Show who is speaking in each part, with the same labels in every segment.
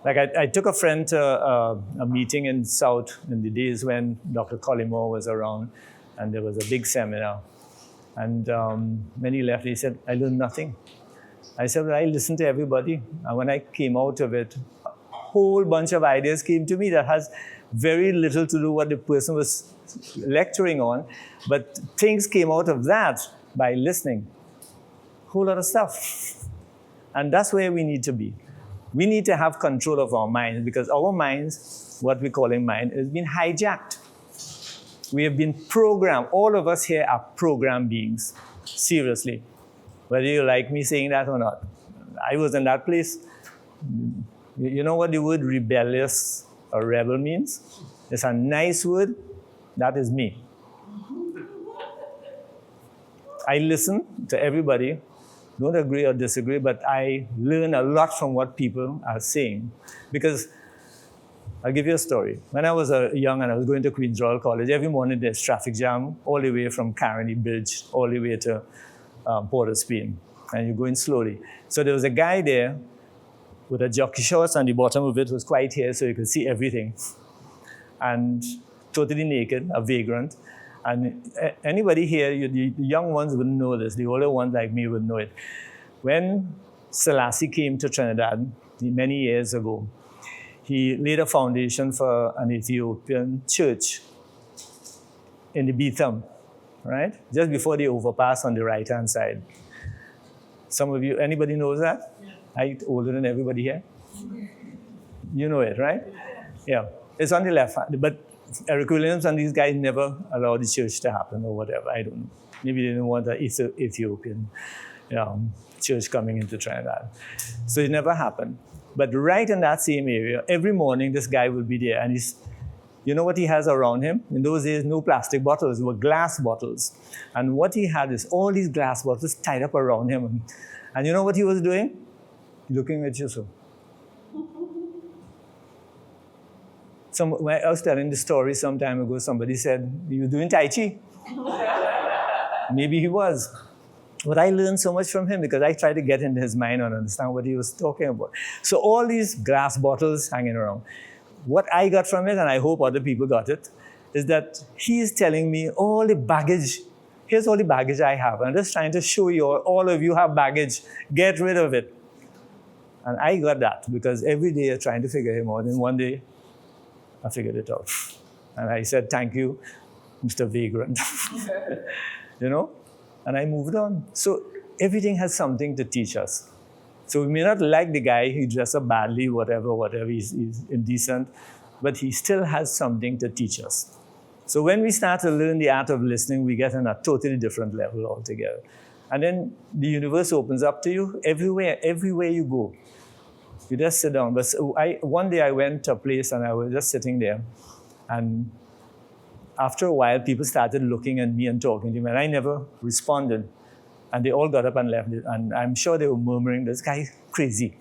Speaker 1: Like I took a friend to a meeting in South in the days when Dr. Collymore was around, and there was a big seminar. And when he left, he said, I learned nothing. I said, well, I listened to everybody. And when I came out of it, a whole bunch of ideas came to me that has very little to do with what the person was lecturing on, but things came out of that by listening. A whole lot of stuff. And that's where we need to be. We need to have control of our minds, because our minds, what we call in mind, has been hijacked. We have been programmed. All of us here are programmed beings. Seriously. Whether you like me saying that or not. I was in that place. You know what the word rebellious or rebel means? It's a nice word. That is me. I listen to everybody. Don't agree or disagree, but I learn a lot from what people are saying. Because I'll give you a story. When I was young and I was going to Queen's Royal College, every morning there's traffic jam all the way from Caroni Bridge all the way to Port of Spain. And you're going slowly. So there was a guy there with a jockey shorts, and the bottom of it was quite here so you could see everything. And totally naked, a vagrant. And anybody here, the young ones wouldn't know this. The older ones like me would know it. When Selassie came to Trinidad many years ago, he laid a foundation for an Ethiopian church in the Betham, right? Just before the overpass on the right-hand side. Some of you, anybody knows that? Yeah. I'm older than everybody here. You know it, right? Yeah. It's on the left hand, but Eric Williams and these guys never allowed the church to happen or whatever. I don't know. Maybe they didn't want an Ethiopian church coming into Trinidad. So it never happened. But right in that same area, every morning this guy will be there. And you know what he has around him? In those days, no plastic bottles. They were glass bottles. And what he had is all these glass bottles tied up around him. And you know what he was doing? Looking at you so. When I was telling the story some time ago, somebody said, "You were doing Tai Chi?" Maybe he was. But I learned so much from him because I tried to get into his mind and understand what he was talking about. So all these glass bottles hanging around. What I got from it, and I hope other people got it, is that he is telling me all the baggage. Here's all the baggage I have. I'm just trying to show you, all of you have baggage. Get rid of it. And I got that because every day I'm trying to figure him out. And one day, I figured it out. And I said, thank you, Mr. Vagrant. You know? And I moved on. So everything has something to teach us. So we may not like the guy, he dressed up badly, whatever, he's indecent, but he still has something to teach us. So when we start to learn the art of listening, we get on a totally different level altogether. And then the universe opens up to you everywhere you go. You just sit down. But one day I went to a place and I was just sitting there. And after a while, people started looking at me and talking to me, and I never responded. And they all got up and left. And I'm sure they were murmuring, this guy's crazy.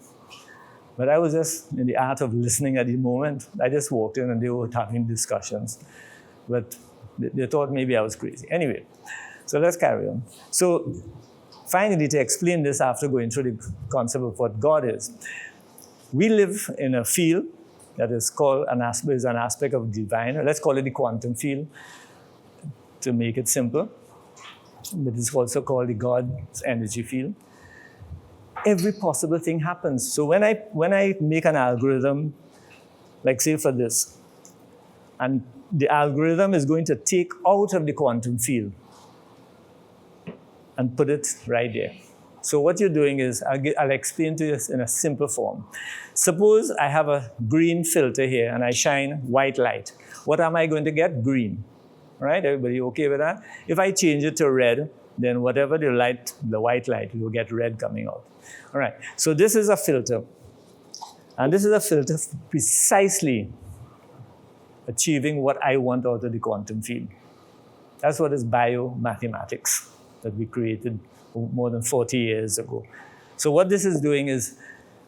Speaker 1: But I was just in the art of listening at the moment. I just walked in and they were having discussions. But they thought maybe I was crazy. Anyway, so let's carry on. So finally, to explain this after going through the concept of what God is, we live in a field that is called an aspect of divine. Let's call it the quantum field to make it simple. But it's also called the God's energy field. Every possible thing happens. So when I make an algorithm, like say for this, and the algorithm is going to take out of the quantum field and put it right there. So what you're doing is, I'll explain to you in a simple form. Suppose I have a green filter here and I shine white light. What am I going to get? Green. Right? Everybody okay with that? If I change it to red, then whatever the white light, you'll get red coming out. All right. So this is a filter. And this is a filter precisely achieving what I want out of the quantum field. That's what is biomathematics that we created more than 40 years ago. So what this is doing is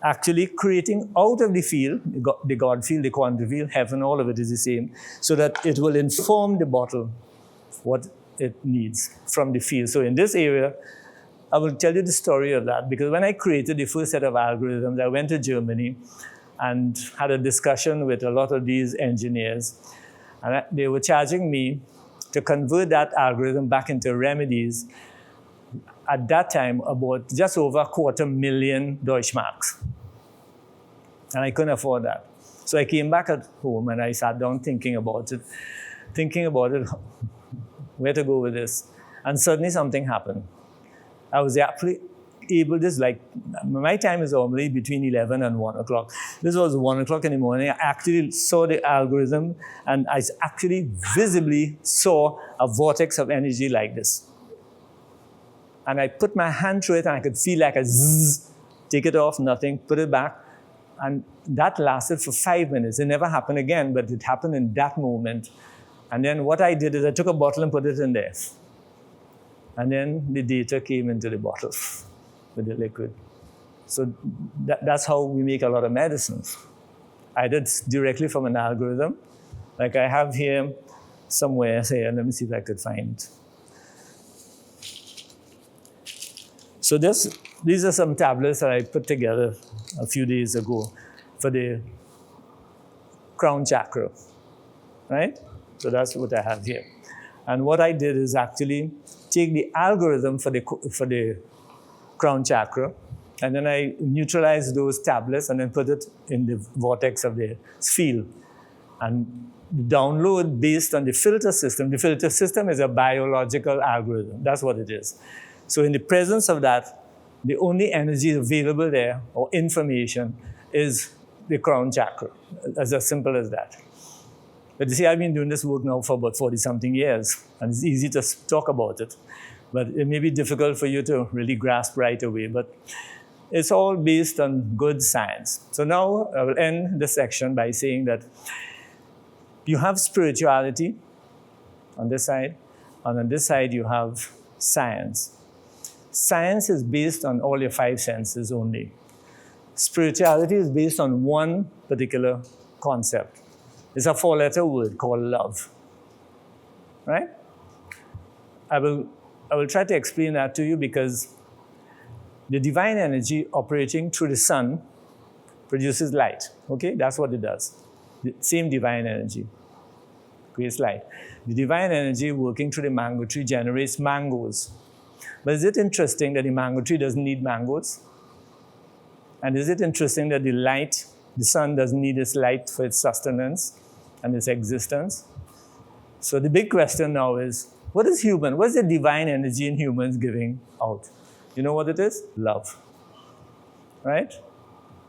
Speaker 1: actually creating out of the field, the God field, the quantum field, heaven, all of it is the same, so that it will inform the bottle what it needs from the field. So in this area, I will tell you the story of that, because when I created the first set of algorithms, I went to Germany and had a discussion with a lot of these engineers. And they were charging me to convert that algorithm back into remedies. At that time, about just over $250,000 Deutschmarks. And I couldn't afford that. So I came back at home and I sat down thinking about it, where to go with this. And suddenly something happened. I was actually able, my time is normally between 11 and 1 o'clock. This was 1 o'clock in the morning. I actually saw the algorithm and I actually visibly saw a vortex of energy like this. And I put my hand through it and I could feel like a zzz, take it off, nothing, put it back. And that lasted for 5 minutes. It never happened again, but it happened in that moment. And then what I did is I took a bottle and put it in there. And then the data came into the bottle with the liquid. So that's how we make a lot of medicines. Either directly from an algorithm, like I have here somewhere, let me see if I could find it. So these are some tablets that I put together a few days ago for the crown chakra, right? So that's what I have here. And what I did is actually take the algorithm for the crown chakra, and then I neutralized those tablets and then put it in the vortex of the field. And download based on the filter system. The filter system is a biological algorithm. That's what it is. So in the presence of that, the only energy available there, or information, is the crown chakra. As simple as that. But you see, I've been doing this work now for about 40-something years, and it's easy to talk about it. But it may be difficult for you to really grasp right away. But it's all based on good science. So now I will end this section by saying that you have spirituality on this side, and on this side you have science. Science is based on all your 5 senses only. Spirituality is based on one particular concept. It's a 4-letter word called love, right? I will try to explain that to you because the divine energy operating through the sun produces light, okay? That's what it does. The same divine energy creates light. The divine energy working through the mango tree generates mangoes. But is it interesting that the mango tree doesn't need mangoes? And is it interesting that the sun doesn't need its light for its sustenance and its existence? So the big question now is, what is human? What is the divine energy in humans giving out? You know what it is? Love. Right?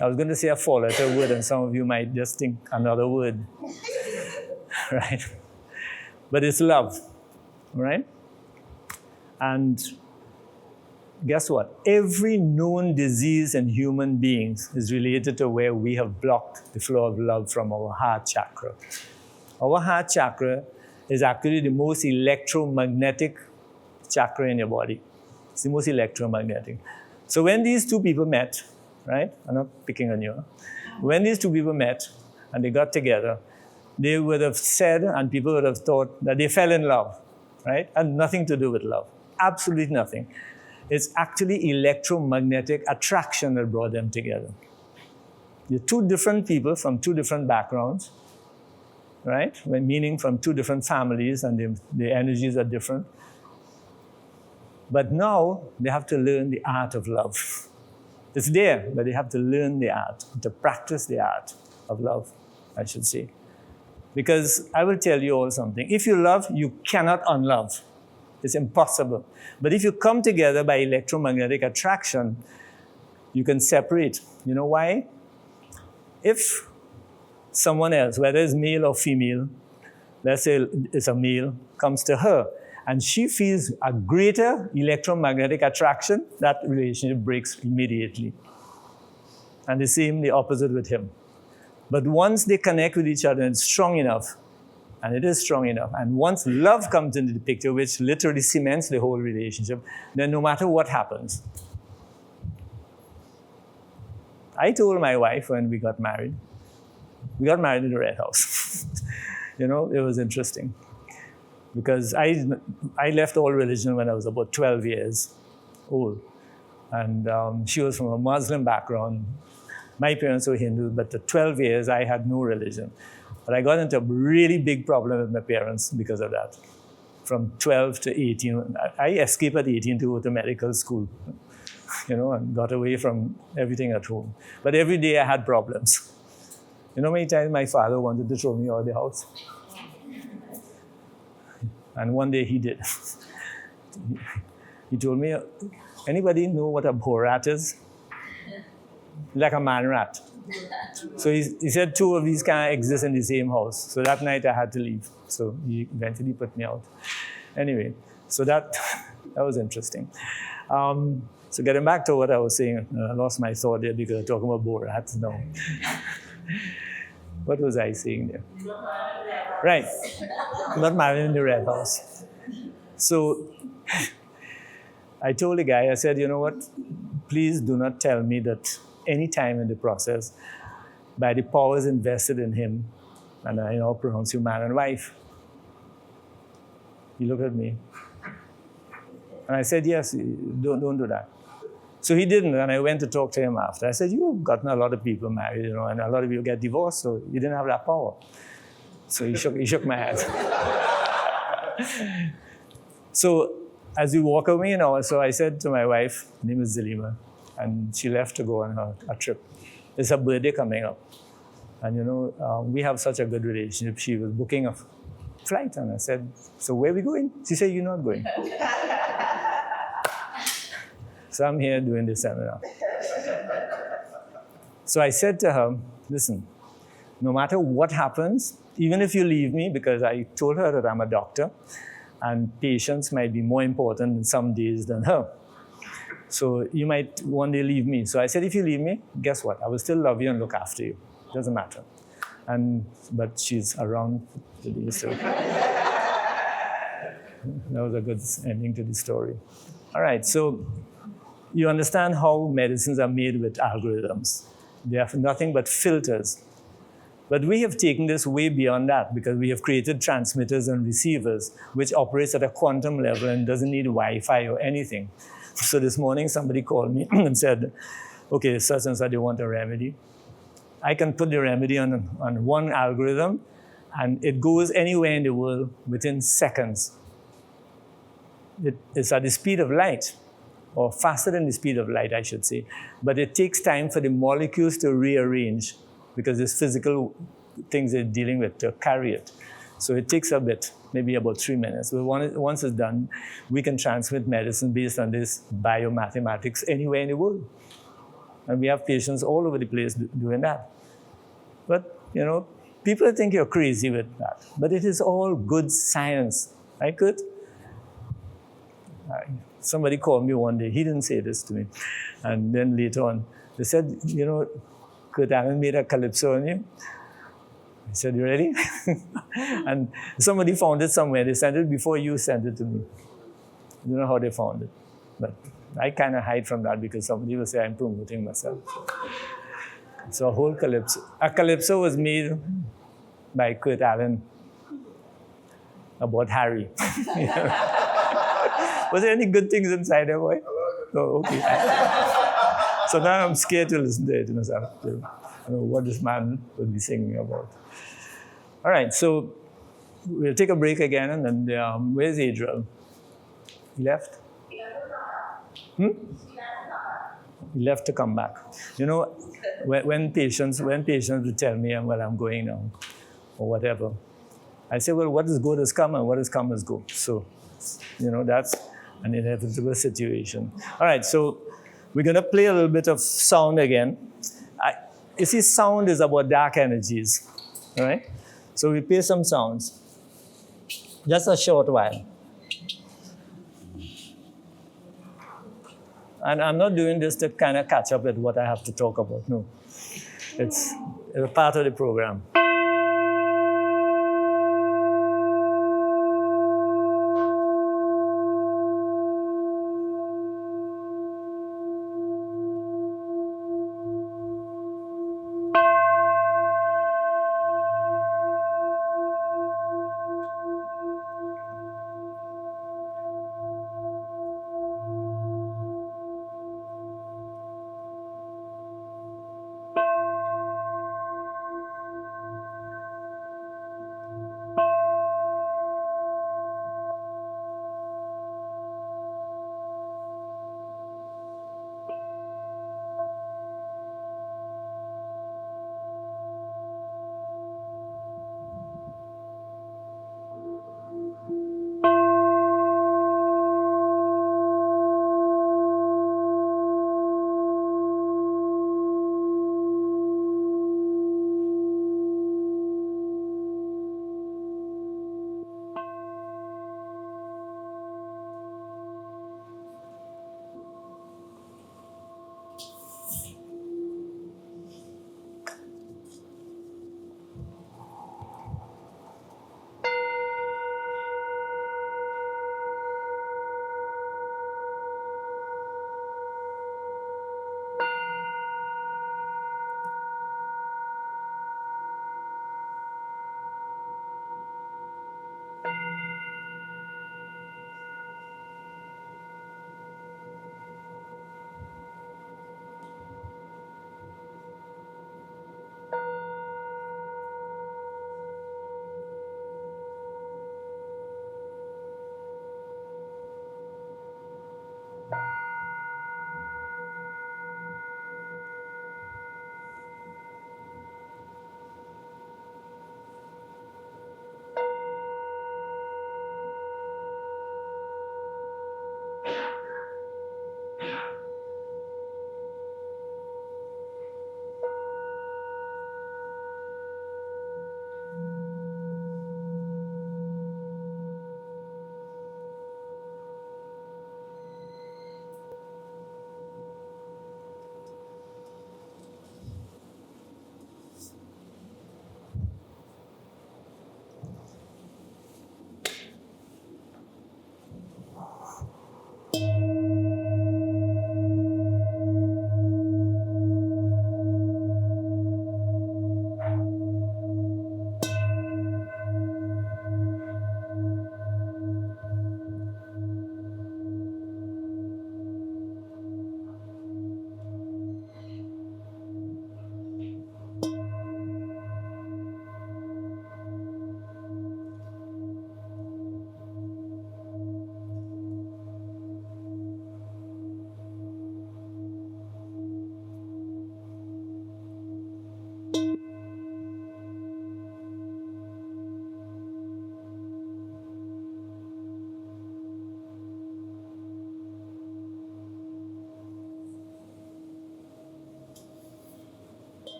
Speaker 1: I was going to say a 4-letter word, and some of you might just think another word. Right? But it's love. Right? And guess what? Every known disease in human beings is related to where we have blocked the flow of love from our heart chakra. Our heart chakra is actually the most electromagnetic chakra in your body. It's the most electromagnetic. So when these two people met, right? I'm not picking on you. When these two people met and they got together, they would have said, and people would have thought, that they fell in love, right? And nothing to do with love. Absolutely nothing. It's actually electromagnetic attraction that brought them together. You're two different people from two different backgrounds, right? Meaning from two different families, and the energies are different. But now they have to learn the art of love. It's there, but they have to learn the art, to practice the art of love, I should say. Because I will tell you all something. If you love, you cannot unlove. It's impossible. But if you come together by electromagnetic attraction, you can separate. You know why? If someone else, whether it's male or female, let's say it's a male, comes to her, and she feels a greater electromagnetic attraction, that relationship breaks immediately. And the opposite with him. But once they connect with each other and it's strong enough, and it is strong enough, and once love comes into the picture, which literally cements the whole relationship, then no matter what happens. I told my wife when we got married in the Red House. You know, it was interesting. Because I left all religion when I was about 12 years old. And she was from a Muslim background. My parents were Hindu, but for 12 years I had no religion. But I got into a really big problem with my parents because of that. From 12 to 18, I escaped at 18 to go to medical school, and got away from everything at home. But every day I had problems. You know how many times my father wanted to throw me out of the house? And one day he did. He told me, anybody know what a borat is? Like a man rat. So he said two of these can't exist in the same house. So that night I had to leave. So he eventually put me out. Anyway, so that was interesting. So getting back to what I was saying, I lost my thought there because I'm talking about borats now. What was I saying there? Right. Not married in the Red House. So I told the guy, I said, you know what? Please do not tell me that any time in the process, by the powers invested in him, and I pronounce you man and wife. He looked at me. And I said, yes, don't do that. So he didn't, and I went to talk to him after. I said, you've gotten a lot of people married, and a lot of you get divorced, so you didn't have that power. So he shook my hand. So as we walk away so I said to my wife, her name is Zilima, and she left to go on her trip. It's her birthday coming up. And we have such a good relationship. She was booking a flight, and I said, so where are we going? She said, you're not going. So I'm here doing this seminar. So I said to her, listen, no matter what happens, even if you leave me, because I told her that I'm a doctor, and patients might be more important in some days than her. So you might one day leave me. So I said, if you leave me, guess what? I will still love you and look after you. Doesn't matter. But she's around today, so that was a good ending to the story. All right, so you understand how medicines are made with algorithms. They have nothing but filters. But we have taken this way beyond that because we have created transmitters and receivers which operates at a quantum level and doesn't need Wi-Fi or anything. So this morning somebody called me and said, okay, such and such, you want a remedy? I can put the remedy on one algorithm and it goes anywhere in the world within seconds. It's at the speed of light, or faster than the speed of light, I should say. But it takes time for the molecules to rearrange because there's physical things they're dealing with to carry it. So it takes a bit, maybe about 3 minutes. But once it's done, we can transmit medicine based on this biomathematics anywhere in the world. And we have patients all over the place doing that. But, people think you're crazy with that. But it is all good science, right, Kurt? Somebody called me one day. He didn't say this to me. And then later on, they said, Kurt Allen made a calypso on you. I said, you ready? And somebody found it somewhere. They sent it before you sent it to me. I don't know how they found it. But I kind of hide from that because somebody will say I'm promoting myself. So a whole calypso. A calypso was made by Kurt Allen about Harry. Was there any good things inside there, boy? Oh, okay. So now I'm scared to listen to it myself. I don't know what this man will be singing about. All right, so we'll take a break again, and then where's Adriel? He left? He left to come back. When patients would tell me, well, I'm going now, or whatever, I say, well, what is good has come, and what has come has go. So, that's an inevitable situation. All right, so we're going to play a little bit of sound again. You see, sound is about dark energies, all right? So we play some sounds, just a short while. And I'm not doing this to kind of catch up with what I have to talk about, no. It's a part of the program.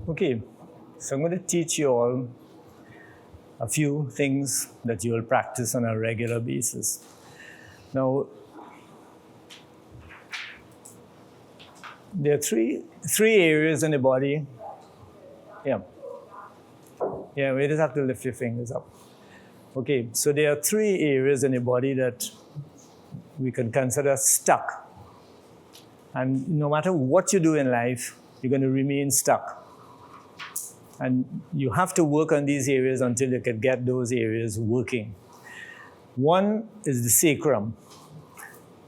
Speaker 1: Okay, so I'm going to teach you all a few things that you will practice on a regular basis. Now, there are three areas in the body. Yeah, we just have to lift your fingers up. Okay, so there are three areas in the body that we can consider stuck. And no matter what you do in life, you're going to remain stuck. And you have to work on these areas until you can get those areas working. One is the sacrum.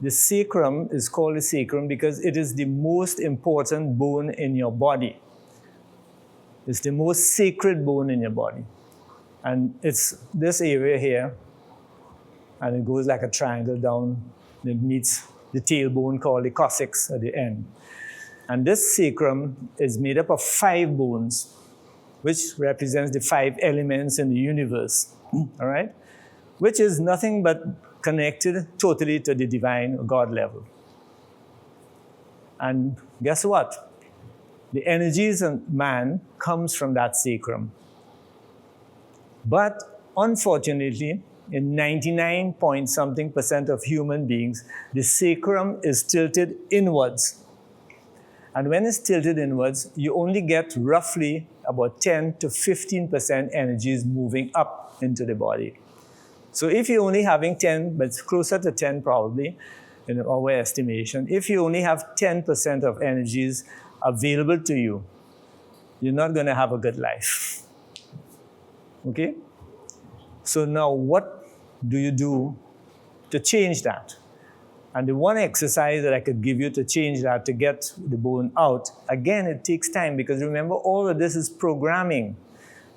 Speaker 1: The sacrum is called the sacrum because it is the most important bone in your body. It's the most sacred bone in your body. And it's this area here, and it goes like a triangle down. It meets the tailbone called the coccyx at the end. And this sacrum is made up of 5 bones, which represents the 5 elements in the universe, all right? Which is nothing but connected totally to the divine God level. And guess what? The energies in man comes from that sacrum. But unfortunately, in 99-point-something% of human beings, the sacrum is tilted inwards. And when it's tilted inwards, you only get roughly about 10 to 15% energies moving up into the body. So if you're only having 10, but it's closer to 10 probably, in our estimation, if you only have 10% of energies available to you, you're not going to have a good life. Okay? So now what do you do to change that? And the one exercise that I could give you to change that, to get the bone out, again, it takes time because remember, all of this is programming.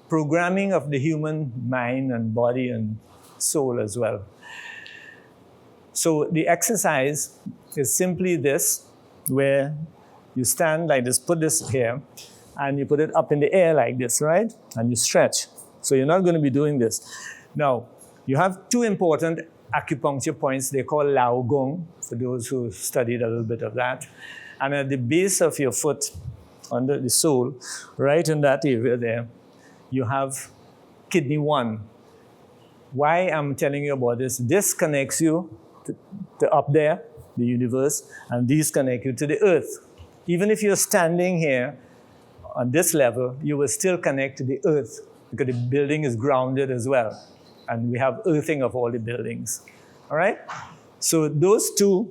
Speaker 1: Programming of the human mind and body and soul as well. So the exercise is simply this, where you stand like this, put this here, and you put it up in the air like this, right? And you stretch. So you're not going to be doing this. Now, you have 2 important acupuncture points. They're called Lao Gong, for those who studied a little bit of that. And at the base of your foot, under the sole, right in that area there, you have kidney 1. Why I'm telling you about this, this connects you to up there, the universe, and these connect you to the earth. Even if you're standing here on this level, you will still connect to the earth because the building is grounded as well. And we have earthing of all the buildings. All right? So those 2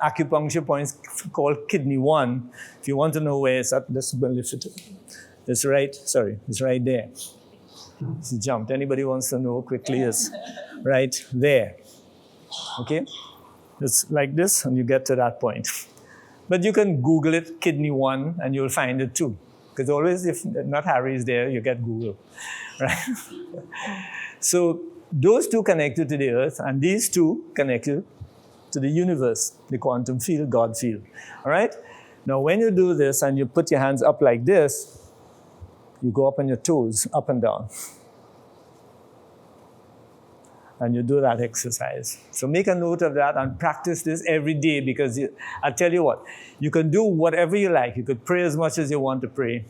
Speaker 1: acupuncture points called kidney 1, if you want to know where it's at, let's lift it. It's right there. It's jumped. Anybody wants to know quickly, it's right there. Okay? It's like this, and you get to that point. But you can Google it, kidney 1, and you'll find it too. Because always, if not Harry is there, you get Google. Right? So those 2 connected to the earth, and these 2 connected to the universe, the quantum field, God field. All right? Now, when you do this and you put your hands up like this, you go up on your toes, up and down. And you do that exercise. So make a note of that and practice this every day because I'll tell you what, you can do whatever you like. You could pray as much as you want to pray.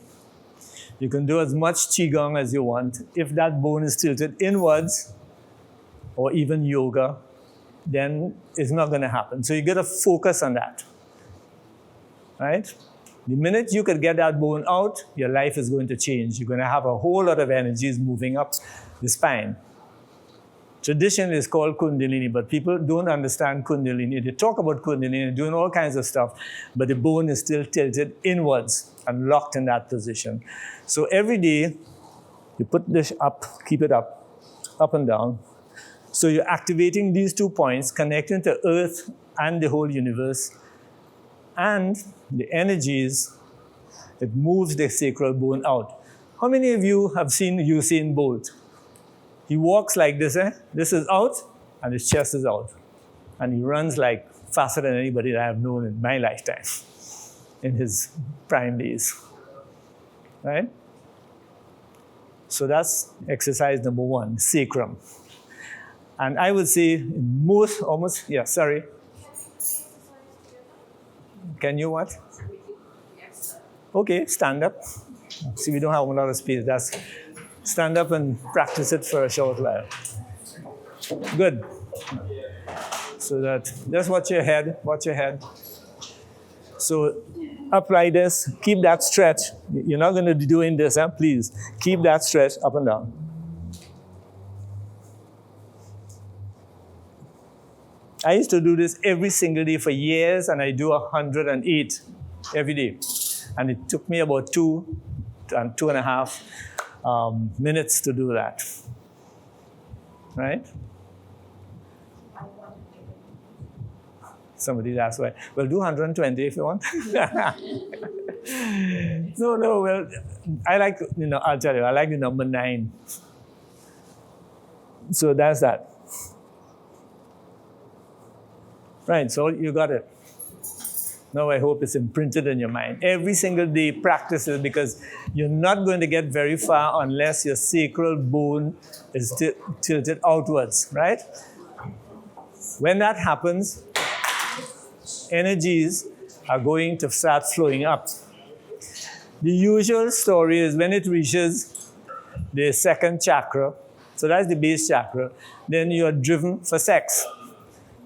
Speaker 1: You can do as much qigong as you want. If that bone is tilted inwards, or even yoga, then it's not going to happen. So you got to focus on that. Right? The minute you could get that bone out, your life is going to change. You're going to have a whole lot of energies moving up the spine. Traditionally, it's called Kundalini, but people don't understand Kundalini. They talk about Kundalini, doing all kinds of stuff, but the bone is still tilted inwards and locked in that position. So every day, you put this up, keep it up and down. So you're activating these 2 points, connecting to Earth and the whole universe. And the energies, it moves the sacral bone out. How many of you have seen Usain Bolt? He walks like this, This is out, and his chest is out. And he runs like faster than anybody that I have known in my lifetime, in his prime days. Right? So that's exercise number 1, sacrum. And I would say Can you what? Okay, stand up. See, we don't have a lot of space. Stand up and practice it for a short while. Good. So that, just watch your head. So up like this, keep that stretch. You're not going to be doing this, huh? Please. Keep that stretch up and down. I used to do this every single day for years, and I do 108 every day. And it took me about 2.5 minutes to do that. Right? Somebody asked why. Well, do 120 if you want. No, well, I like, I'll tell you, I like the number 9. So that's that. Right, so you got it. Now I hope it's imprinted in your mind. Every single day, practice it, because you're not going to get very far unless your sacral bone is tilted outwards, right? When that happens, energies are going to start flowing up. The usual story is when it reaches the second chakra, so that's the base chakra, then you are driven for sex.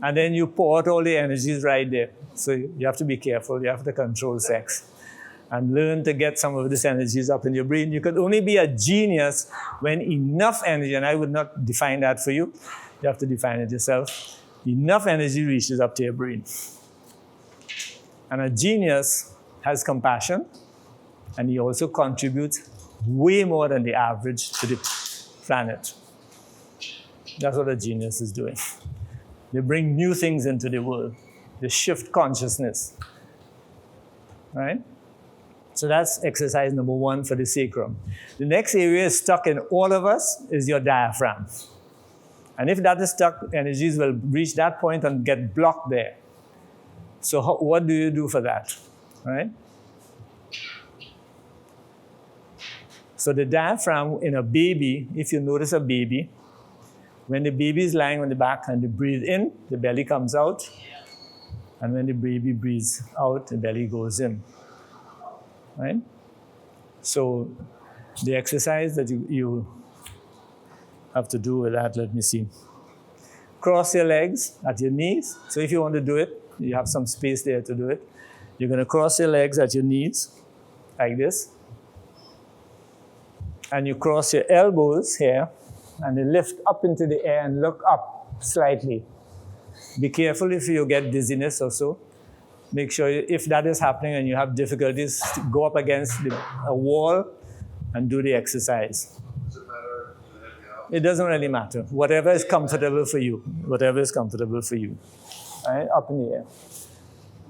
Speaker 1: And then you pour out all the energies right there. So you have to be careful. You have to control sex and learn to get some of these energies up in your brain. You can only be a genius when enough energy, and I would not define that for you. You have to define it yourself. Enough energy reaches up to your brain. And a genius has compassion, and he also contributes way more than the average to the planet. That's what a genius is doing. They bring new things into the world. They shift consciousness. Right? So that's exercise number 1 for the sacrum. The next area is stuck in all of us is your diaphragm. And if that is stuck, energies will reach that point and get blocked there. So what do you do for that? Right? So the diaphragm in a baby, if you notice a baby, when the baby is lying on the back and they breathe in, the belly comes out. And when the baby breathes out, the belly goes in. Right? So the exercise that you have to do with that, let me see. Cross your legs at your knees. So if you want to do it, you have some space there to do it. You're going to cross your legs at your knees, like this. And you cross your elbows here, and you lift up into the air and look up slightly. Be careful if you get dizziness or so. Make sure if that is happening and you have difficulties, go up against a wall and do the exercise.
Speaker 2: Does it matter?
Speaker 1: It doesn't really matter. Whatever is comfortable for you. Whatever is comfortable for you. Right? Up in the air.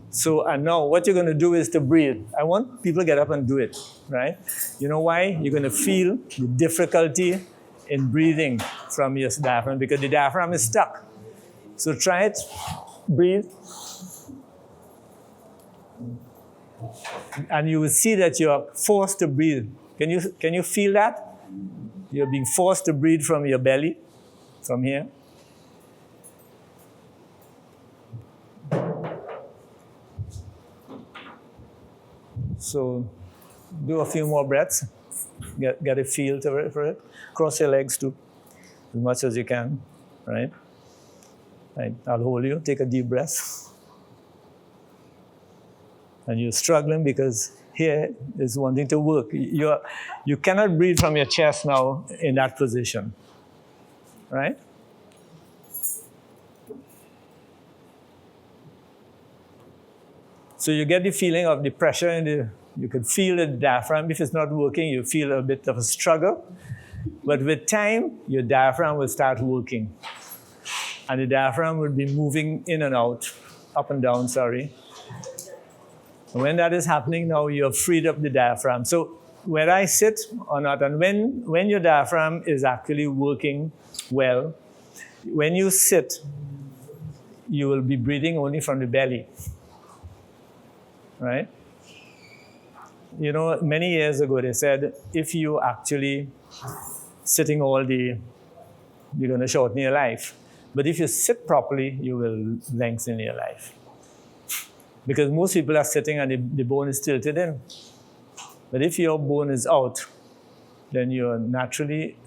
Speaker 1: So, and now what you're going to do is to breathe. I want people to get up and do it. Right? You know why? You're going to feel the difficulty in breathing from your diaphragm because the diaphragm is stuck. So try it. Breathe. And you will see that you are forced to breathe. Can you feel that? You're being forced to breathe from your belly, from here. So do a few more breaths. Get a feel for it. Cross your legs too, as much as you can, right? Right. I'll hold you. Take a deep breath. And you're struggling because here is wanting to work. You cannot breathe from your chest now in that position, right? So you get the feeling of the pressure you can feel the diaphragm. If it's not working, you feel a bit of a struggle. But with time, your diaphragm will start working. And the diaphragm will be moving in and out, up and down, sorry. And when that is happening now, you have freed up the diaphragm. So where I sit or not, and when your diaphragm is actually working well, when you sit, you will be breathing only from the belly, right? You know, many years ago they said, if you actually sitting all day, you're going to shorten your life. But if you sit properly, you will lengthen your life. Because most people are sitting and the bone is tilted in. But if your bone is out, then you're naturally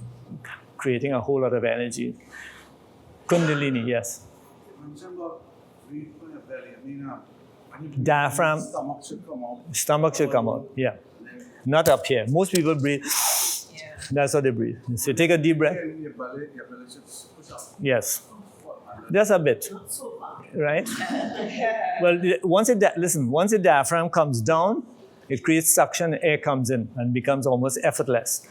Speaker 1: creating a whole lot of energy. Kundalini, yes.
Speaker 2: You mentioned about breathe from your belly. I mean, when you
Speaker 1: Diaphragm.
Speaker 2: stomach should come out.
Speaker 1: Stomach should come out, yeah. Not up here. Most people breathe. That's how they breathe. So take a deep breath.
Speaker 2: Your belly should push up.
Speaker 1: Yes. Just a bit. Right? Well, once the diaphragm comes down, it creates suction, air comes in and becomes almost effortless.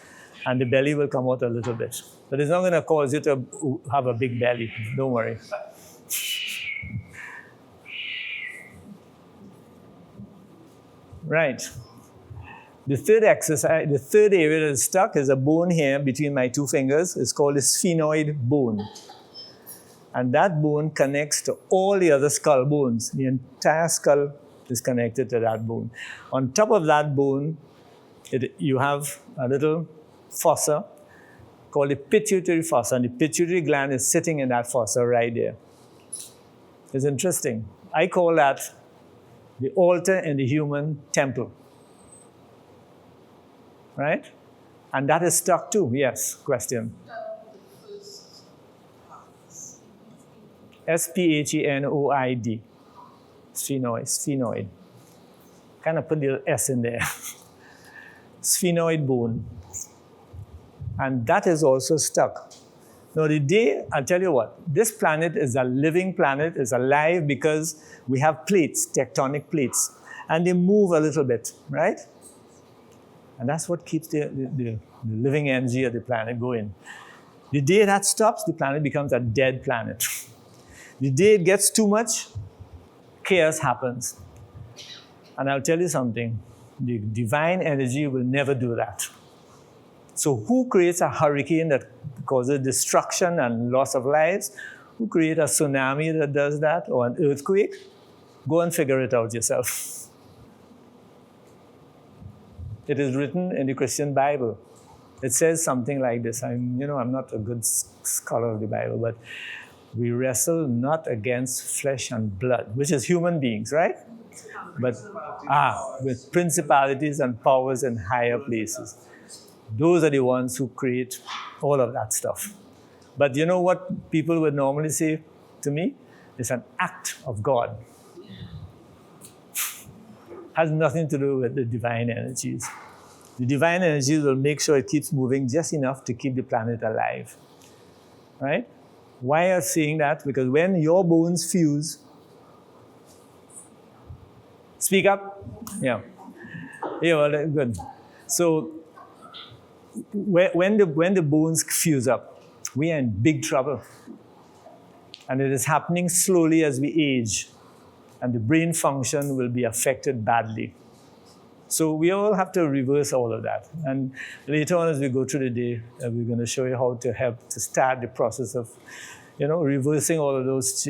Speaker 1: And the belly will come out a little bit. But it's not going to cause you to have a big belly. Don't worry. Right. The third exercise, the third area that is stuck is a bone here between my two fingers. It's called the sphenoid bone. And that bone connects to all the other skull bones. The entire skull is connected to that bone. On top of that bone, you have a little fossa called the pituitary fossa. And the pituitary gland is sitting in that fossa right there. It's interesting. I call that the altar in the human temple. Right? And that is stuck too. Yes, question. Sphenoid. Sphenoid. Kind of put the S in there. Sphenoid bone. And that is also stuck. Now I'll tell you what, this planet is a living planet, is alive because we have plates, tectonic plates, and they move a little bit, right? And that's what keeps the living energy of the planet going. The day that stops, the planet becomes a dead planet. The day it gets too much, chaos happens. And I'll tell you something, the divine energy will never do that. So who creates a hurricane that causes destruction and loss of lives? Who creates a tsunami that does that, or an earthquake? Go and figure it out yourself. It is written in the Christian Bible. It says something like this. I'm not a good scholar of the Bible, but we wrestle not against flesh and blood, which is human beings, right? But with principalities and powers in higher places. Those are the ones who create all of that stuff. But you know what people would normally say to me? It's an act of God. Has nothing to do with the divine energies. The divine energies will make sure it keeps moving just enough to keep the planet alive. Right? Why are you saying that? Because when your bones fuse, speak up? Yeah. Yeah, well, good. So when the bones fuse up, we are in big trouble. And it is happening slowly as we age. And the brain function will be affected badly. So we all have to reverse all of that. And later on as we go through the day, we're going to show you how to help to start the process of, reversing all of those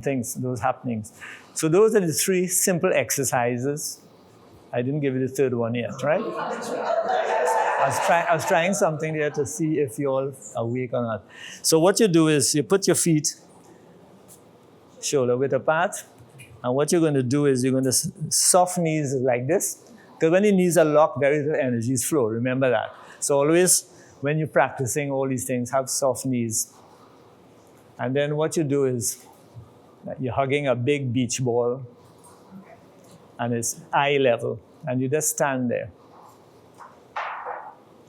Speaker 1: things, those happenings. So those are the 3 simple exercises. I didn't give you the third one yet, right? I was trying something there to see if you're all awake or not. So what you do is you put your feet shoulder width apart. And what you're going to do is you're going to soft knees like this. Because when the knees are locked, very little energies flow. Remember that. So always, when you're practicing all these things, have soft knees. And then what you do is you're hugging a big beach ball. And it's eye level. And you just stand there.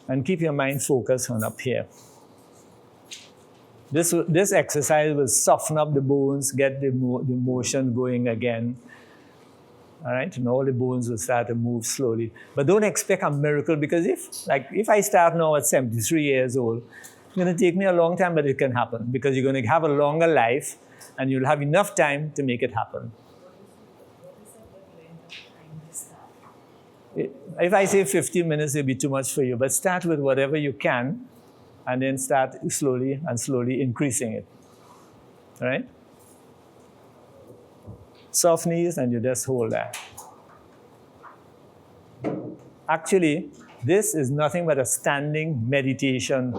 Speaker 1: And keep your mind focused on up here. This exercise will soften up the bones, get the motion going again. All right, and all the bones will start to move slowly. But don't expect a miracle, because if I start now at 73 years old, it's going to take me a long time, but it can happen because you're going to have a longer life and you'll have enough time to make it happen. If I say 15 minutes, it'll be too much for you, but start with whatever you can and then start slowly increasing it. All right? Soft knees, and you just hold that. Actually, this is nothing but a standing meditation.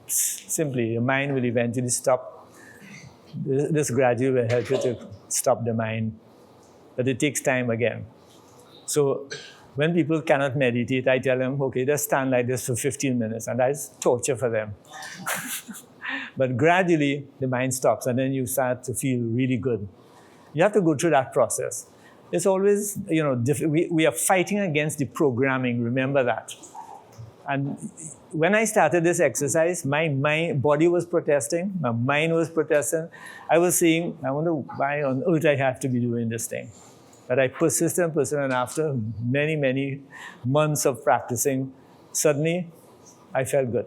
Speaker 1: Simply, your mind will eventually stop. This gradually will help you to stop the mind. But it takes time again. So When people cannot meditate, I tell them, okay, just stand like this for 15 minutes, and that's torture for them. But gradually, the mind stops, and then you start to feel really good. You have to go through that process. It's always, we are fighting against the programming, remember that. And when I started this exercise, my body was protesting, my mind was protesting. I was saying, I wonder why on earth I have to be doing this thing. But I persisted, and after many, many months of practicing, suddenly I felt good,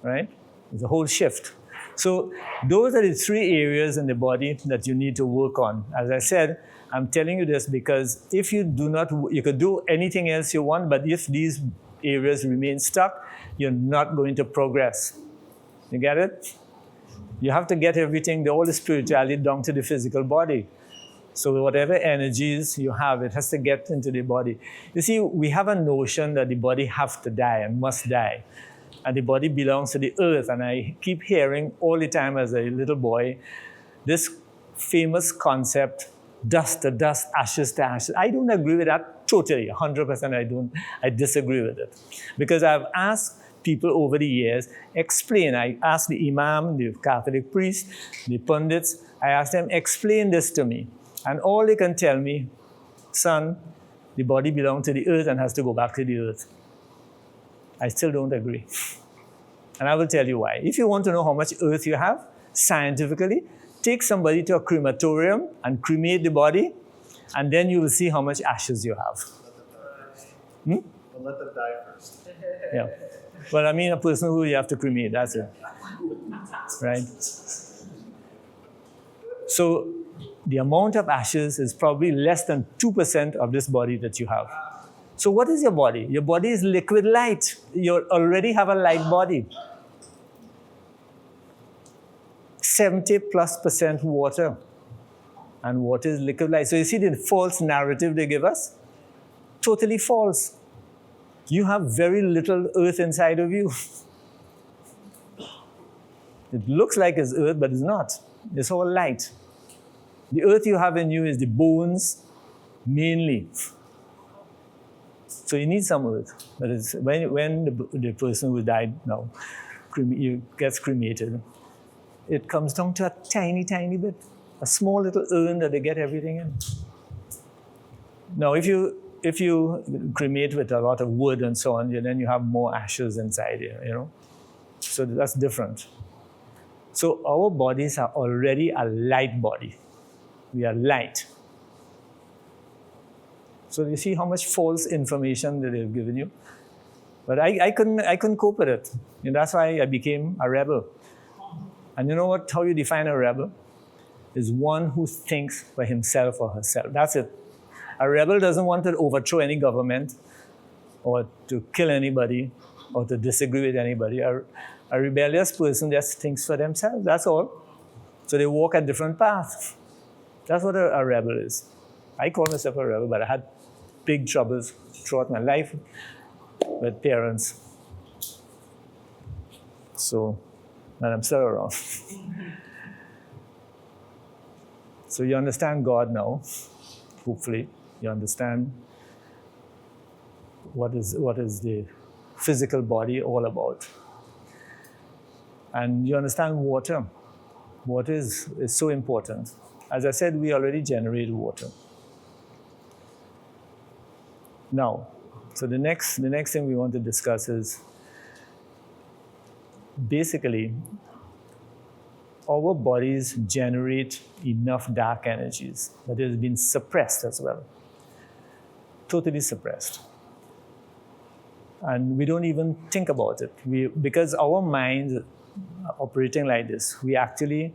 Speaker 1: right? It's a whole shift. So those are the 3 areas in the body that you need to work on. As I said, I'm telling you this because if you do not, you could do anything else you want, but if these areas remain stuck, you're not going to progress. You get it? You have to get everything, all the spirituality down to the physical body. So whatever energies you have, it has to get into the body. You see, we have a notion that the body has to die and must die. And the body belongs to the earth. And I keep hearing all the time as a little boy, this famous concept, dust to dust, ashes to ashes. I don't agree with that totally, 100% I disagree with it. Because I've asked people over the years, explain. I asked the imam, the Catholic priest, the pundits, I asked them, explain this to me. And all they can tell me, son, the body belongs to the earth and has to go back to the earth. I still don't agree. And I will tell you why. If you want to know how much earth you have, scientifically, take somebody to a crematorium and cremate the body, and then you will see how much ashes you have.
Speaker 2: But let them die first.
Speaker 1: Yeah. Well, I mean a person who you have to cremate, that's it. Right? So the amount of ashes is probably less than 2% of this body that you have. So what is your body? Your body is liquid light. You already have a light body. 70+% water. And water is liquid light. So you see the false narrative they give us? Totally false. You have very little earth inside of you. It looks like it's earth, but it's not. It's all light. The earth you have in you is the bones, mainly. So you need some earth. But it's when the person who died now gets cremated, it comes down to a tiny, tiny bit. A small little urn that they get everything in. Now, if you cremate with a lot of wood and so on, then you have more ashes inside you, So that's different. So our bodies are already a light body. We are light. So you see how much false information that they've given you. But I couldn't cope with it. And that's why I became a rebel. And you know what? How you define a rebel? Is one who thinks for himself or herself. That's it. A rebel doesn't want to overthrow any government or to kill anybody or to disagree with anybody. A rebellious person just thinks for themselves. That's all. So they walk a different path. That's what a rebel is. I call myself a rebel, but I had big troubles throughout my life with parents. So, and I'm still around. So you understand God now, hopefully. You understand what is the physical body all about. And you understand water. Water is so important. As I said, we already generate water. Now, so the next thing we want to discuss is basically our bodies generate enough dark energies, but it has been suppressed as well. Totally suppressed. And we don't even think about it. Because our minds are operating like this, we actually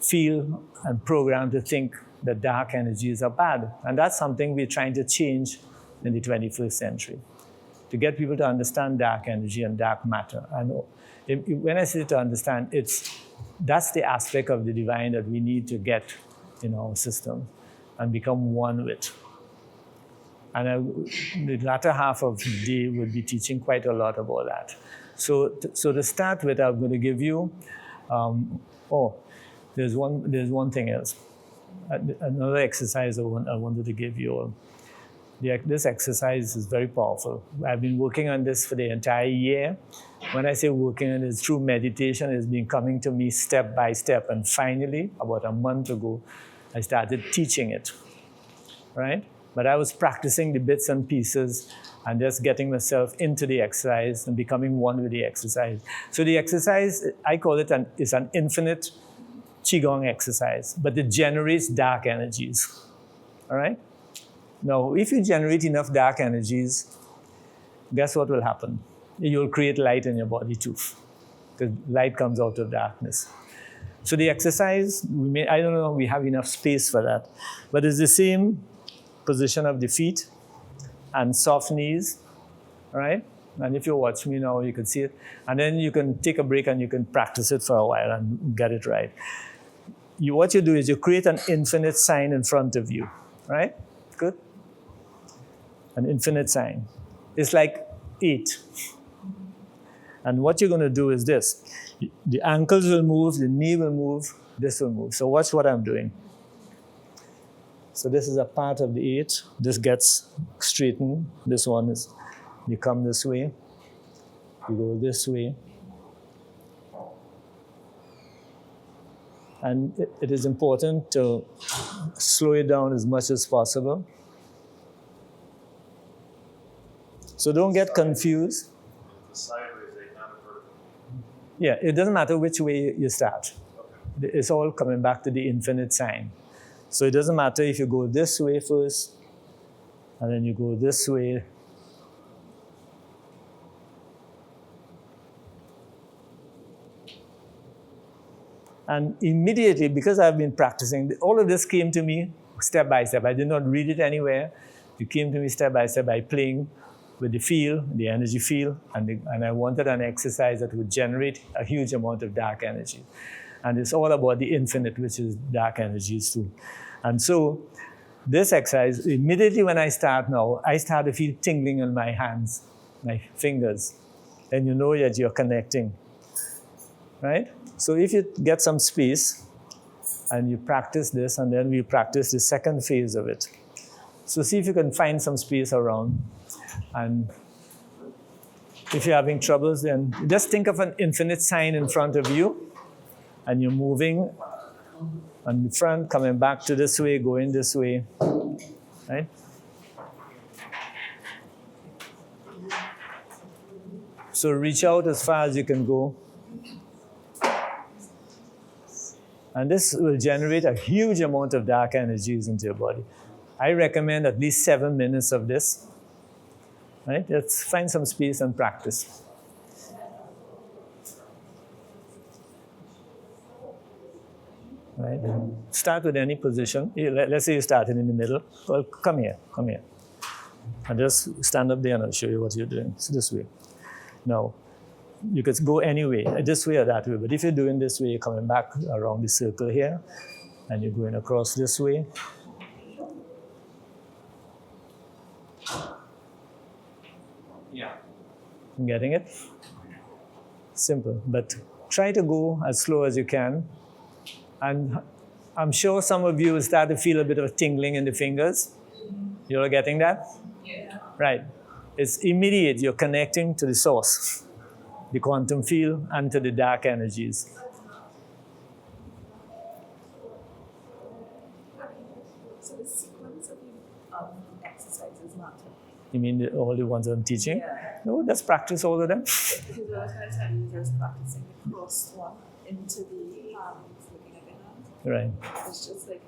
Speaker 1: feel and program to think that dark energies are bad. And that's something we're trying to change in the 21st century, to get people to understand dark energy and dark matter. And when I say to understand, that's the aspect of the divine that we need to get in our system and become one with. And the latter half of the day will be teaching quite a lot about that. So to start with, I'm going to give you, there's one thing else. Another exercise I wanted to give you all. This exercise is very powerful. I've been working on this for the entire year. When I say working on it, it's through meditation. It's been coming to me step by step. And finally, about a month ago, I started teaching it, right? But I was practicing the bits and pieces and just getting myself into the exercise and becoming one with the exercise. So the exercise, I call it is an infinite Qigong exercise, but it generates dark energies, all right? Now, if you generate enough dark energies, guess what will happen? You'll create light in your body too, because light comes out of darkness. So the exercise, I don't know if we have enough space for that, but it's the same position of the feet and soft knees, all right? And if you watch me now, you can see it. And then you can take a break and you can practice it for a while and get it right. What you do is you create an infinite sign in front of you, right? Good? An infinite sign. It's like 8. And what you're going to do is this. The ankles will move, the knee will move, this will move. So watch what I'm doing. So this is a part of the 8. This gets straightened. This one is, you come this way, you go this way. And it is important to slow it down as much as possible. So don't get confused. Yeah, it doesn't matter which way you start. It's all coming back to the infinite sign. So it doesn't matter if you go this way first, and then you go this way. And immediately, because I've been practicing, all of this came to me step by step. I did not read it anywhere. It came to me step by step by playing with the feel, the energy field, and I wanted an exercise that would generate a huge amount of dark energy. And it's all about the infinite, which is dark energies too. And so this exercise, immediately when I start now, I start to feel tingling in my hands, my fingers. And you know that you're connecting, right? So if you get some space and you practice this, and then we practice the second phase of it. So see if you can find some space around. And if you're having troubles, then just think of an infinite sign in front of you, and you're moving on the front, coming back to this way, going this way, right? So reach out as far as you can go. And this will generate a huge amount of dark energies into your body. I recommend at least 7 minutes of this. Right? Let's find some space and practice. Right? Start with any position. Let's say you started in the middle. Well, come here. And just stand up there and I'll show you what you're doing. It's this way. Now, you could go any way, this way or that way. But if you're doing this way, you're coming back around the circle here, and you're going across this way.
Speaker 2: Yeah.
Speaker 1: Getting it? Simple, but try to go as slow as you can. And I'm sure some of you will start to feel a bit of a tingling in the fingers. You're getting that?
Speaker 3: Yeah.
Speaker 1: Right. It's immediate. You're connecting to the source, the quantum field, and to the dark energies.
Speaker 3: So the sequence of the exercises matter.
Speaker 1: You mean all the ones I'm teaching?
Speaker 3: Yeah.
Speaker 1: No, just practice all of them.
Speaker 3: Because what I was going to tell you is just practicing the crossed one into the hands, looking at the hands.
Speaker 1: Right.
Speaker 3: It's just like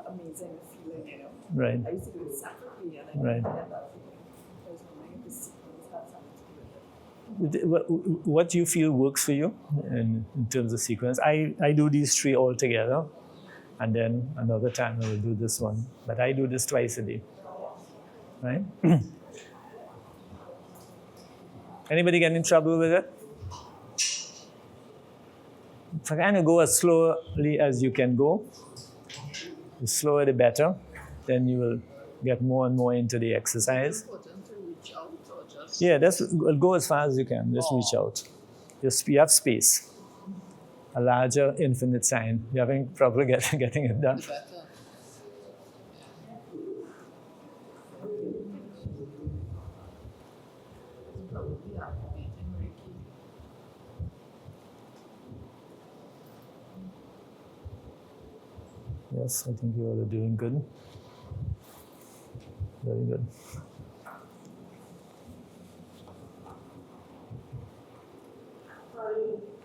Speaker 3: amazing feeling, you know.
Speaker 1: Right.
Speaker 3: I used to do it separately and I
Speaker 1: Right.
Speaker 3: didn't get that feeling. I was wondering if the sequence had something to do with it.
Speaker 1: What you feel works for you in terms of sequence? I do these 3 all together, and then another time I will do this one. But I do this twice a day. Right? Anybody get in trouble with it? So kind of go as slowly as you can go. The slower the better. Then you will get more and more into the exercise.
Speaker 3: Important to reach out or just...
Speaker 1: Yeah, go as far as you can. Just reach out. You have space. A larger infinite sign. You're having trouble getting it done.
Speaker 3: Better.
Speaker 1: Yes, I think you all are doing good. Very good.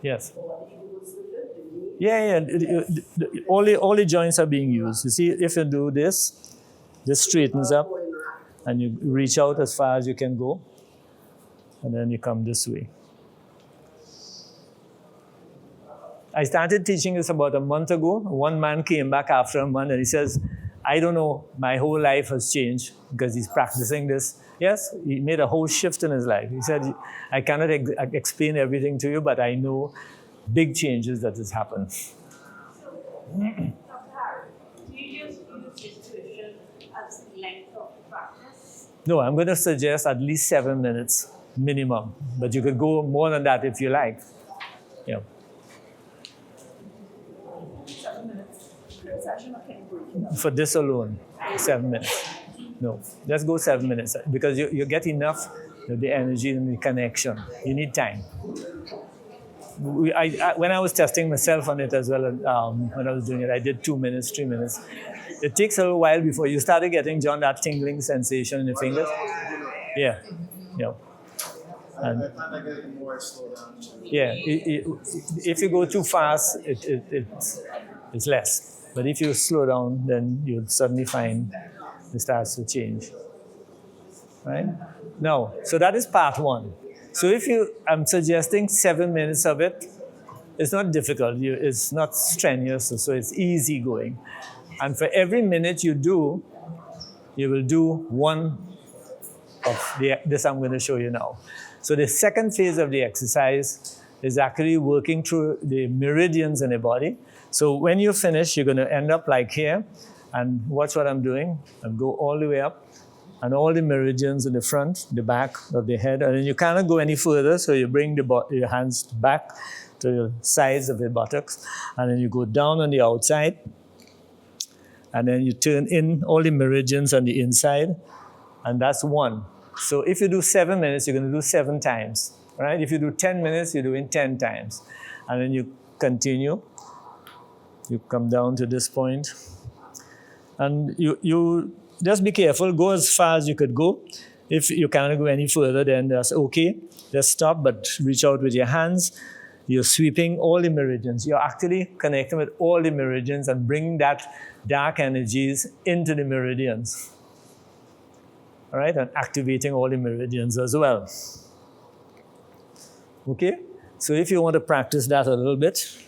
Speaker 1: Yes. Yeah. All the joints are being used. You see, if you do this straightens up, and you reach out as far as you can go, and then you come this way. I started teaching this about a month ago. One man came back after a month and he says, I don't know, my whole life has changed because he's practicing this. Yes, he made a whole shift in his life. He said, I cannot explain everything to you, but I know big changes that has happened.
Speaker 3: Dr. Harry, do you just use intuition as length of practice?
Speaker 1: No, I'm going to suggest at least 7 minutes minimum, but you could go more than that if you like. Yeah.
Speaker 3: 7 minutes per session, or can you break it?
Speaker 1: For this alone, 7 minutes. No, let's go 7 minutes because you get enough of the energy and the connection. You need time. When I was testing myself on it as well, when I was doing it, I did 2 minutes, 3 minutes. It takes a little while before you started getting, John, that tingling sensation in your fingers. Yeah. And
Speaker 2: I find I get more slow down.
Speaker 1: yeah, if you go too fast, it's less. But if you slow down, then you'll suddenly find it starts to change. Right? Now, so that is part one. So I'm suggesting 7 minutes of it. It's not difficult. It's not strenuous, so it's easy going. And for every minute you do, you will do one of this I'm going to show you now. So the second phase of the exercise is actually working through the meridians in the body. So when you finish, you're going to end up like here. And watch what I'm doing. I'll go all the way up. And all the meridians in the front, the back of the head. And then you cannot go any further, so you bring your hands back to the sides of the buttocks. And then you go down on the outside. And then you turn in all the meridians on the inside. And that's one. So if you do 7 minutes, you're going to do 7 times. Right? If you do 10 minutes, you're doing 10 times. And then you continue. You come down to this point. And you just be careful. Go as far as you could go. If you cannot go any further, then that's okay. Just stop, but reach out with your hands. You're sweeping all the meridians. You're actually connecting with all the meridians and bringing that dark energies into the meridians. All right, and activating all the meridians as well. Okay, so if you want to practice that a little bit,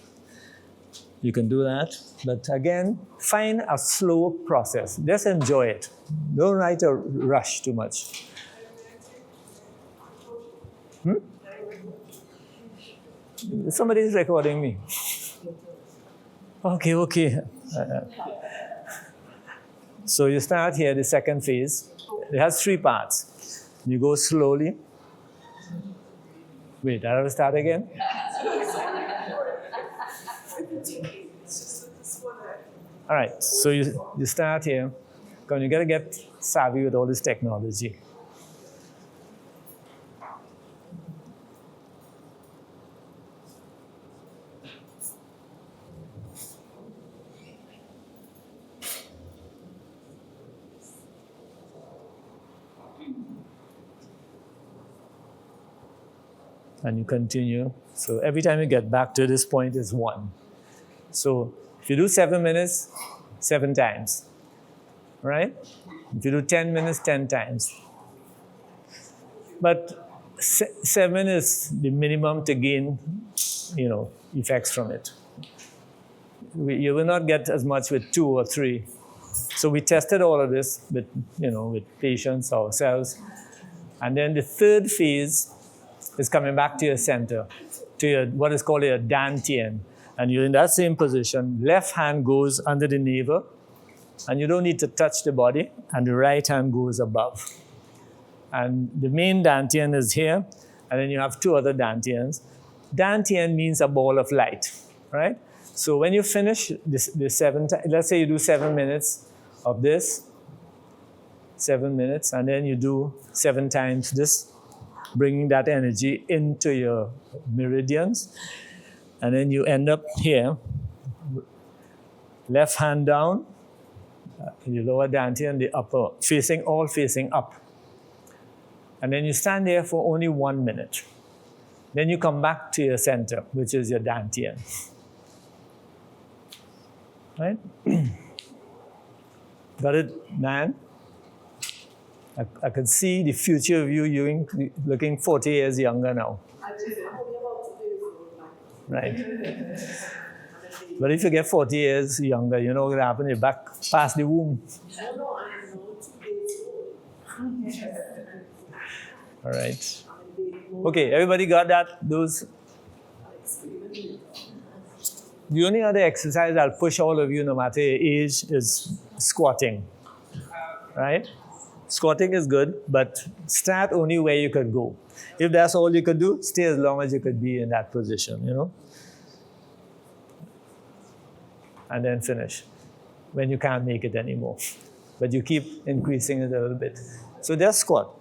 Speaker 1: you can do that. But again, find a slow process. Just enjoy it. Don't try to rush too much. Somebody is recording me. Okay. So you start here, the second phase. It has 3 parts. You go slowly. Wait, I have to start again? All right, so you start here. Because you got to get savvy with all this technology. And you continue. So every time you get back to this point is 1. So if you do 7 minutes, 7 times. Right? If you do 10 minutes, 10 times. But 7 is the minimum to gain, effects from it. You will not get as much with 2 or 3. So we tested all of this with patients ourselves. And then the third phase is coming back to your center, to your, what is called a dantian. And you're in that same position. Left hand goes under the navel, and you don't need to touch the body, and the right hand goes above. And the main dantian is here, and then you have 2 other dantians. Dantian means a ball of light, right? So when you finish this 7 times, let's say you do 7 minutes of this, 7 minutes, and then you do 7 times this, bringing that energy into your meridians. And then you end up here Left hand down, the lower dantian, the upper, all facing up. And then you stand there for only 1 minute. Then you come back to your center, which is your dantian. Right? Got it, man? I can see the future of you looking 40 years younger now. Right. But if you get 40 years younger, you know what will happen? You're back past the womb. All right. Okay, everybody got that? Those? The only other exercise I'll push all of you, no matter your age, is squatting. Right? Squatting is good, but start only where you could go. If that's all you could do, stay as long as you could be in that position, you know? And then finish when you can't make it anymore. But you keep increasing it a little bit. So just squat.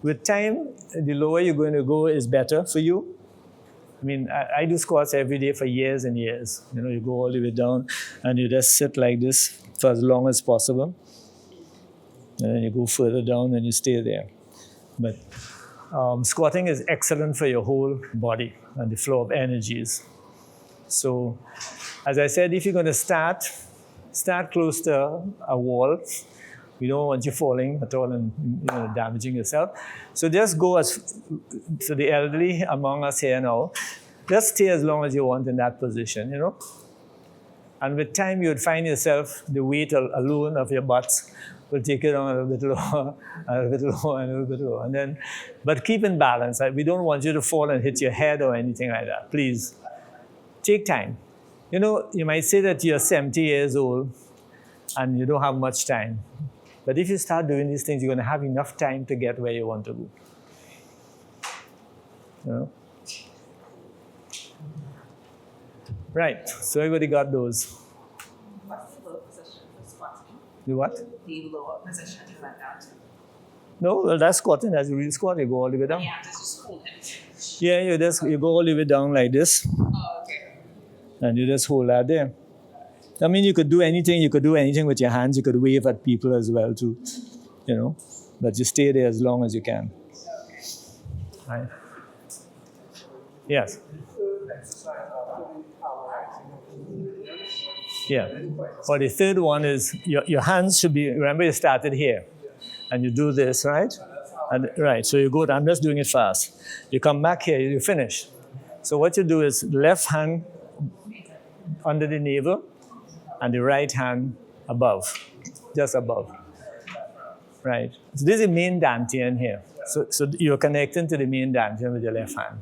Speaker 1: With time, the lower you're going to go is better for you. I mean, I do squats every day for years and years. You know, you go all the way down and you just sit like this for as long as possible. And then you go further down and you stay there. But squatting is excellent for your whole body and the flow of energies. So, as I said, if you're going to start close to a wall. We don't want you falling at all and damaging yourself. So just go so the elderly among us here now, just stay as long as you want in that position, you know. And with time, you would find yourself, the weight alone of your butts will take you down a little bit lower, a little bit lower, and a little bit lower. And then, but keep in balance. Right? We don't want you to fall and hit your head or anything like that. Please, take time. You know, you might say that you're 70 years old and you don't have much time. But if you start doing these things, you're going to have enough time to get where you want to go. You know? Right, so everybody got those.
Speaker 4: What's the lower position for squatting?
Speaker 1: The what?
Speaker 4: The lower position to let down to.
Speaker 1: No, well, that's squatting. That's a real squat. You go all the way down.
Speaker 4: Yeah, just hold it.
Speaker 1: Yeah, you go all the way down like this.
Speaker 4: Oh, okay.
Speaker 1: And you just hold that there. I mean, you could do anything. You could do anything with your hands. You could wave at people as well, too. You know? But you stay there as long as you can. Right? Yes? Yeah. For the third one is your hands should be, remember you started here. And you do this, right? And, right, so you go, I'm just doing it fast. You come back here, you finish. So what you do is left hand under the navel and the right hand above, just above. Right? So this is the main dantian here. So you're connecting to the main dantian with your left hand.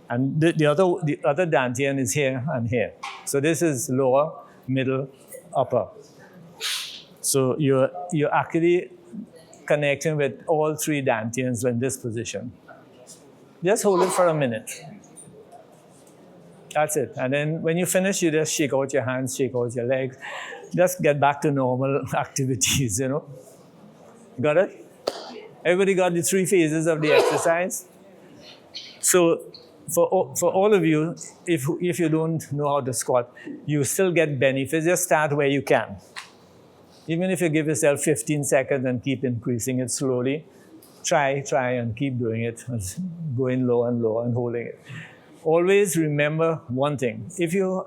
Speaker 1: And the other dantian is here and here. So this is lower, middle, upper. So you're actually connecting with all three dantians in this position. Just hold it for a minute. That's it. And then when you finish, you just shake out your hands, shake out your legs. Just get back to normal activities, you know. Got it? Everybody got the 3 phases of the exercise? So for all of you, if you don't know how to squat, you still get benefits. Just start where you can. Even if you give yourself 15 seconds and keep increasing it slowly, try and keep doing it. Going low and low and holding it. Always remember one thing. If you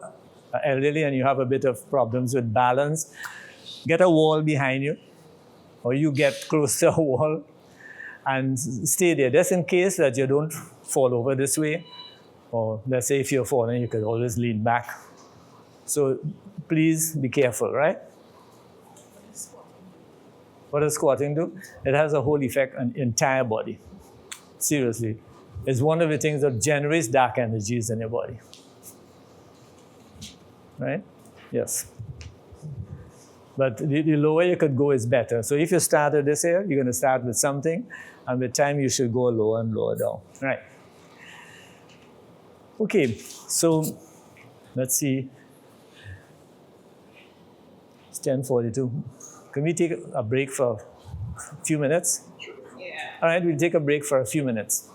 Speaker 1: are elderly and you have a bit of problems with balance, get a wall behind you, or you get close to a wall and stay there, just in case that you don't fall over this way. Or let's say if you're falling, you could always lean back. So please be careful, right? What does squatting do? It has a whole effect on the entire body. Seriously. It's one of the things that generates dark energies in your body. Right? Yes. But the lower you could go is better. So if you started this here, you're going to start with something, and with time you should go lower and lower down. Right. Okay, so let's see. It's 10:42. Can we take a break for a few minutes?
Speaker 4: Yeah.
Speaker 1: All right, we'll take a break for a few minutes.